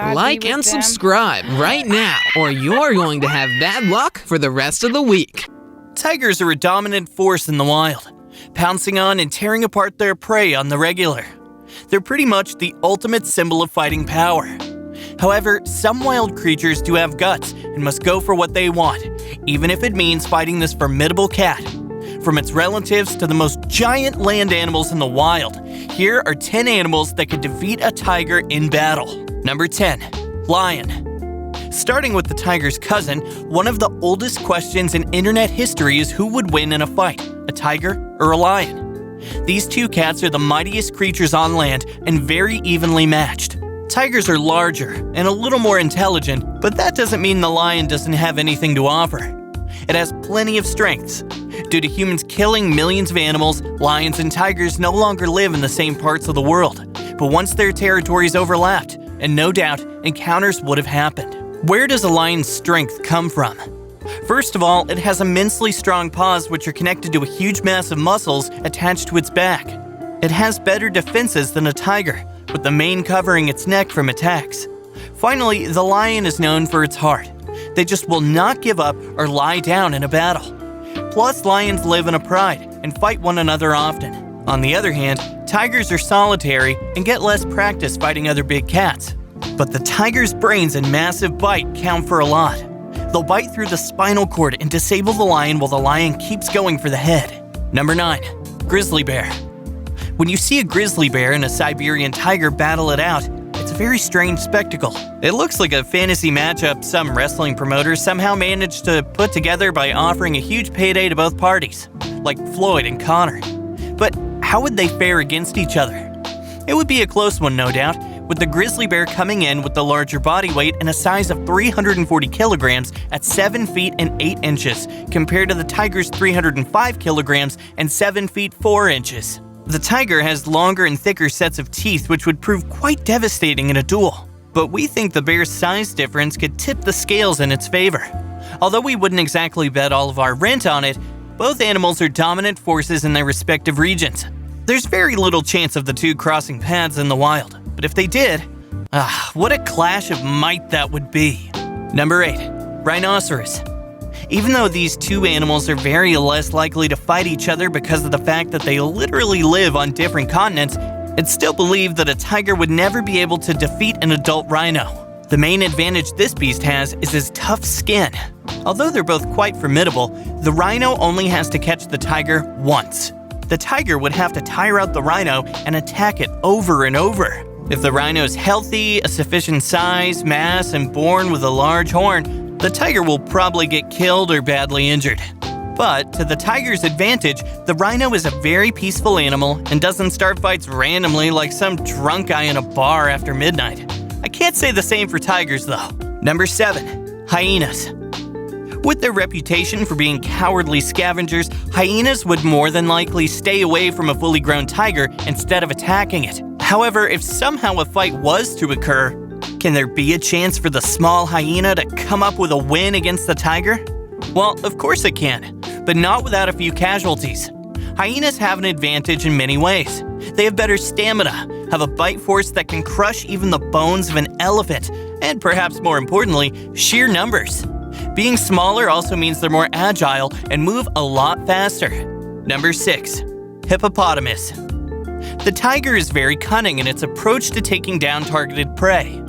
Like and subscribe right now, or you're going to have bad luck for the rest of the week. Tigers are a dominant force in the wild, pouncing on and tearing apart their prey on the regular. They're pretty much the ultimate symbol of fighting power. However, some wild creatures do have guts and must go for what they want, even if it means fighting this formidable cat. From its relatives to the most giant land animals in the wild, here are 10 animals that could defeat a tiger in battle. Number 10. Lion. Starting with the tiger's cousin, one of the oldest questions in internet history is who would win in a fight, a tiger or a lion? These two cats are the mightiest creatures on land and very evenly matched. Tigers are larger and a little more intelligent, but that doesn't mean the lion doesn't have anything to offer. It has plenty of strengths. Due to humans killing millions of animals, lions and tigers no longer live in the same parts of the world. But once their territories overlapped, and no doubt, encounters would have happened. Where does a lion's strength come from? First of all, it has immensely strong paws which are connected to a huge mass of muscles attached to its back. It has better defenses than a tiger, with the mane covering its neck from attacks. Finally, the lion is known for its heart. They just will not give up or lie down in a battle. Plus, lions live in a pride and fight one another often. On the other hand, tigers are solitary and get less practice fighting other big cats. But the tiger's brains and massive bite count for a lot. They'll bite through the spinal cord and disable the lion while the lion keeps going for the head. Number 9. Grizzly bear. When you see a grizzly bear and a Siberian tiger battle it out, it's a very strange spectacle. It looks like a fantasy matchup some wrestling promoters somehow managed to put together by offering a huge payday to both parties, like Floyd and Connor. But how would they fare against each other? It would be a close one, no doubt, with the grizzly bear coming in with the larger body weight and a size of 340 kilograms at 7 feet and 8 inches, compared to the tiger's 305 kilograms and 7 feet 4 inches. The tiger has longer and thicker sets of teeth which would prove quite devastating in a duel. But we think the bear's size difference could tip the scales in its favor. Although we wouldn't exactly bet all of our rent on it, both animals are dominant forces in their respective regions. There's very little chance of the two crossing paths in the wild, but if they did, what a clash of might that would be. Number 8. Rhinoceros. Even though these two animals are very less likely to fight each other because of the fact that they literally live on different continents, it's still believed that a tiger would never be able to defeat an adult rhino. The main advantage this beast has is his tough skin. Although they're both quite formidable, the rhino only has to catch the tiger once. The tiger would have to tire out the rhino and attack it over and over. If the rhino is healthy, a sufficient size, mass, and born with a large horn, the tiger will probably get killed or badly injured. But to the tiger's advantage, the rhino is a very peaceful animal and doesn't start fights randomly like some drunk guy in a bar after midnight. I can't say the same for tigers though. Number 7. Hyenas. With their reputation for being cowardly scavengers, hyenas would more than likely stay away from a fully grown tiger instead of attacking it. However, if somehow a fight was to occur, can there be a chance for the small hyena to come up with a win against the tiger? Well, of course it can, but not without a few casualties. Hyenas have an advantage in many ways. They have better stamina, have a bite force that can crush even the bones of an elephant, and perhaps more importantly, sheer numbers. Being smaller also means they're more agile and move a lot faster. Number 6. Hippopotamus. The tiger is very cunning in its approach to taking down targeted prey.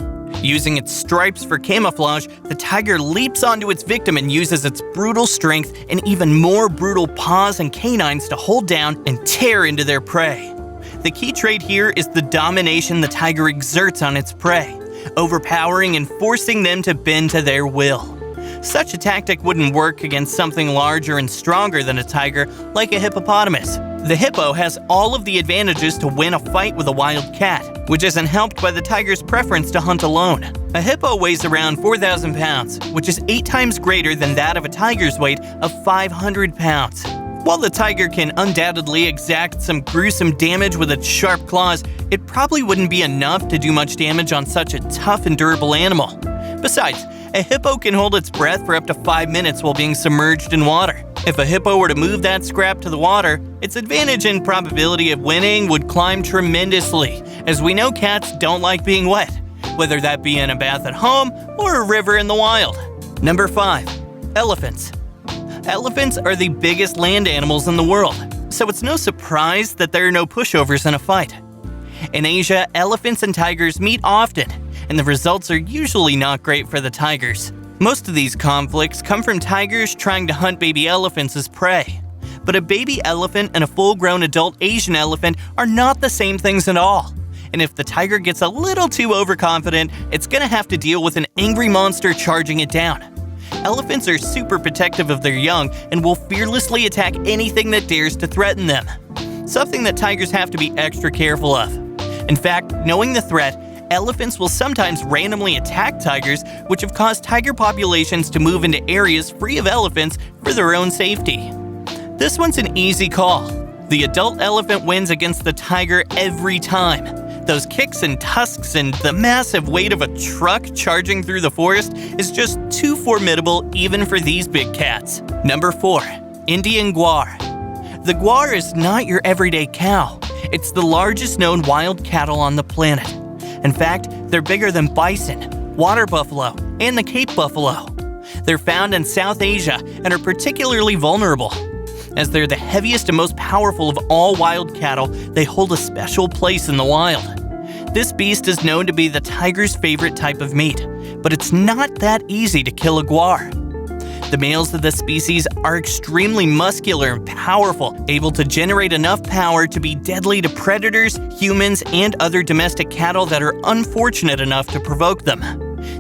Using its stripes for camouflage, the tiger leaps onto its victim and uses its brutal strength and even more brutal paws and canines to hold down and tear into their prey. The key trait here is the domination the tiger exerts on its prey, overpowering and forcing them to bend to their will. Such a tactic wouldn't work against something larger and stronger than a tiger, like a hippopotamus. The hippo has all of the advantages to win a fight with a wild cat, which isn't helped by the tiger's preference to hunt alone. A hippo weighs around 4,000 pounds, which is 8 times greater than that of a tiger's weight of 500 pounds. While the tiger can undoubtedly exact some gruesome damage with its sharp claws, it probably wouldn't be enough to do much damage on such a tough and durable animal. Besides, a hippo can hold its breath for up to 5 minutes while being submerged in water. If a hippo were to move that scrap to the water, its advantage and probability of winning would climb tremendously, as we know cats don't like being wet. whether that be in a bath at home or a river in the wild. Number 5. Elephants. Elephants are the biggest land animals in the world, so it's no surprise that there are no pushovers in a fight. In Asia, elephants and tigers meet often, and the results are usually not great for the tigers. Most of these conflicts come from tigers trying to hunt baby elephants as prey. But a baby elephant and a full-grown adult Asian elephant are not the same things at all. And if the tiger gets a little too overconfident, it's gonna have to deal with an angry monster charging it down. Elephants are super protective of their young and will fearlessly attack anything that dares to threaten them. Something that tigers have to be extra careful of. In fact, knowing the threat, elephants will sometimes randomly attack tigers, which have caused tiger populations to move into areas free of elephants for their own safety. This one's an easy call. The adult elephant wins against the tiger every time. Those kicks and tusks and the massive weight of a truck charging through the forest is just too formidable even for these big cats. Number 4. Indian Gwar. The Gwar is not your everyday cow. It's the largest known wild cattle on the planet. In fact, they're bigger than bison, water buffalo, and the Cape buffalo. They're found in South Asia and are particularly vulnerable. As they're the heaviest and most powerful of all wild cattle, they hold a special place in the wild. This beast is known to be the tiger's favorite type of meat, but it's not that easy to kill a Gwar. The males of this species are extremely muscular and powerful, able to generate enough power to be deadly to predators, humans, and other domestic cattle that are unfortunate enough to provoke them.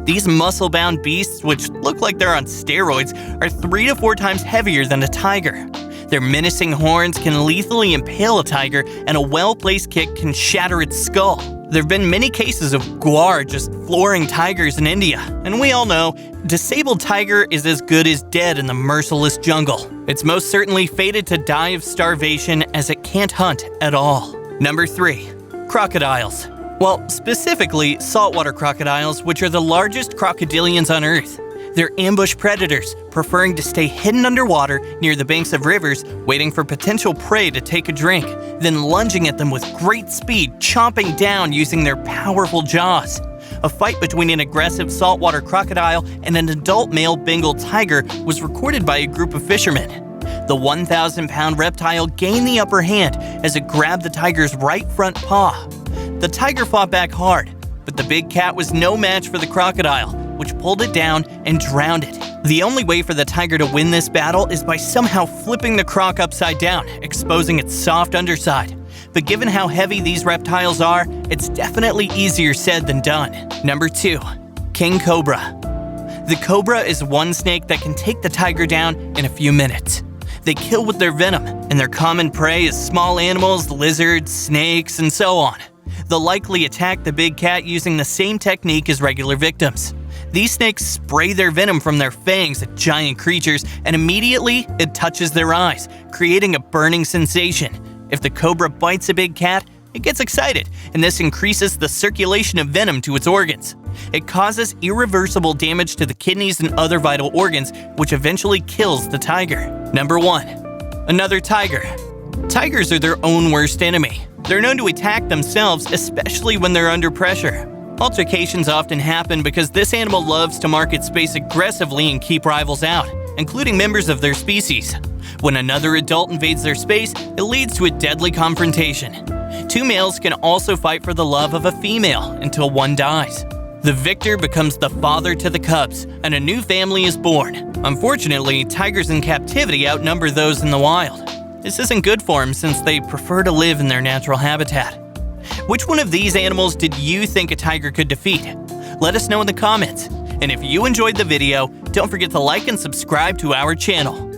These muscle-bound beasts, which look like they're on steroids, are 3 to 4 times heavier than a tiger. Their menacing horns can lethally impale a tiger, and a well-placed kick can shatter its skull. There have been many cases of Gwar just flooring tigers in India, and we all know, disabled tiger is as good as dead in the merciless jungle. It's most certainly fated to die of starvation as it can't hunt at all. Number 3. Crocodiles. Well, specifically saltwater crocodiles, which are the largest crocodilians on Earth. They're ambush predators, preferring to stay hidden underwater near the banks of rivers, waiting for potential prey to take a drink, then lunging at them with great speed, chomping down using their powerful jaws. A fight between an aggressive saltwater crocodile and an adult male Bengal tiger was recorded by a group of fishermen. The 1,000-pound reptile gained the upper hand as it grabbed the tiger's right front paw. The tiger fought back hard, but the big cat was no match for the crocodile, which pulled it down and drowned it. The only way for the tiger to win this battle is by somehow flipping the croc upside down, exposing its soft underside. But given how heavy these reptiles are, it's definitely easier said than done. Number 2. King Cobra. The cobra is one snake that can take the tiger down in a few minutes. They kill with their venom, and their common prey is small animals, lizards, snakes, and so on. They'll likely attack the big cat using the same technique as regular victims. These snakes spray their venom from their fangs at giant creatures, and immediately it touches their eyes, creating a burning sensation. If the cobra bites a big cat, it gets excited, and this increases the circulation of venom to its organs. It causes irreversible damage to the kidneys and other vital organs, which eventually kills the tiger. Number 1. Another tiger. Tigers are their own worst enemy. They're known to attack themselves, especially when they're under pressure. Altercations often happen because this animal loves to mark its space aggressively and keep rivals out, including members of their species. When another adult invades their space, it leads to a deadly confrontation. 2 males can also fight for the love of a female until one dies. The victor becomes the father to the cubs, and a new family is born. Unfortunately, tigers in captivity outnumber those in the wild. This isn't good for them since they prefer to live in their natural habitat. Which one of these animals did you think a tiger could defeat? Let us know in the comments. And if you enjoyed the video, don't forget to like and subscribe to our channel.